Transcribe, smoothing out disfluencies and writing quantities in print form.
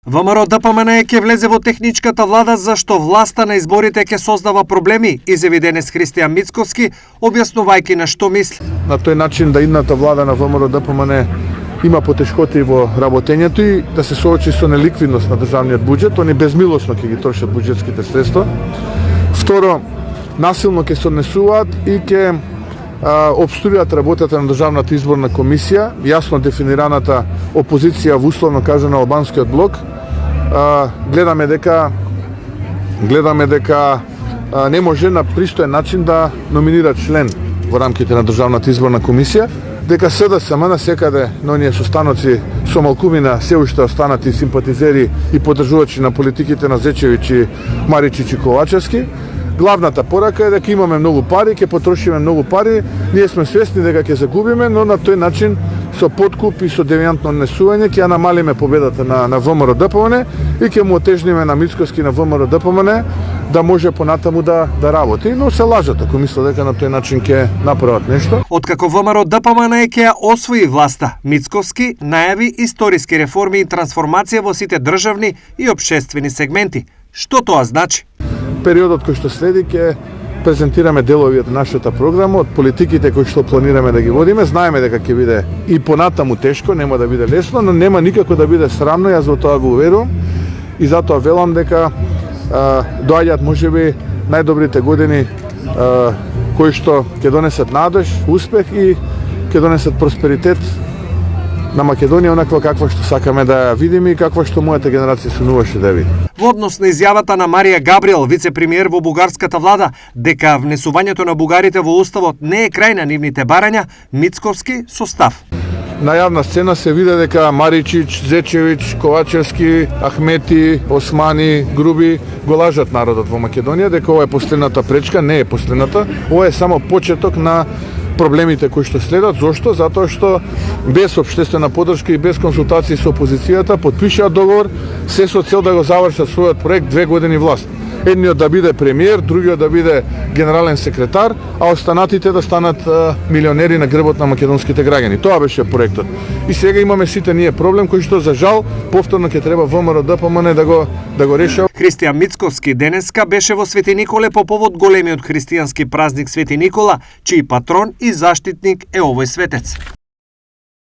ВМРО ДПМН ќе влезе во техничката влада зашто власта на изборите ќе создава проблеми, изјави денес Христијан Мицковски, објаснувајќи на што мисли. На тој начин да идната влада на ВМРО ДПМН има потешкоти во работењето и да се соочи со неликвидност на државниот буџет, они безмилосно ќе ги трошат буџетските средства. Второ, насилно ќе се однесуваат и ќе обструјат работата на Државната изборна комисија, јасно дефинираната опозиција во условно кажано албанскиот блок. Гледаме дека не може на пристоен начин да номинира член во рамките на Државната изборна комисија, дека СДСМ на секаде на оние состаноци со малкумина се уште останати симпатизери и поддржувачи на политиките на Зечевич и Маричич и Ковачевски. Главната порака е дека имаме многу пари, ќе потрошиме многу пари, ние сме свесни дека ќе загубиме, но на тој начин со подкуп и со девијантно однесување ќе ја намалиме победата на ВМРО ДПМН и ќе му отежниме на Мицковски на ВМРО ДПМН да може понатаму да работи, но се лажат ако мислат дека на тој начин ќе направат нешто. Откако ВМРО ДПМН ќе ја освои власта, Мицковски најави историски реформи и трансформација во сите државни и општествени сегменти. Што тоа значи? Периодот кој што следи ќе презентираме делови од нашата програма, од политиките кои што планираме да ги водиме. Знаеме дека ќе биде и понатаму тешко, нема да биде лесно, но нема никако да биде срамно, јас во тоа го уверувам. И затоа велам дека доаѓаат можеби најдобрите години кои што ќе донесат надеж, успех и ќе донесат просперитет на Македонија, онаква каква што сакаме да ја видиме и каква што мојата генерација сонуваше да види. Во однос на изјавата на Марија Габриел, вице-премиер во бугарската влада, дека внесувањето на бугарите во уставот не е крај на нивните барања, Мицковски со став. На јавна сцена се виде дека Маричич, Зечевич, Ковачевски, Ахмети, Османи, Груби го лажат народот во Македонија, дека ова е последната пречка, не е последната, ова е само почеток на проблемите кои што следат. Зошто? Затоа што без општествена поддршка и без консултации со опозицијата потпишаа договор се со цел да го завршат својот проект 2 години власт. Едниот да биде премиер, другиот да биде генерален секретар, а останатите да станат милионери на грбот на македонските граѓани. Тоа беше проектот. И сега имаме сите ние проблем кој што за жал повторно ќе треба ВМРО ДПМН да го решава. Христијан Мицковски денеска беше во Свети Николе по повод големиот христијански празник Свети Никола, чиј патрон и заштитник е овој светец.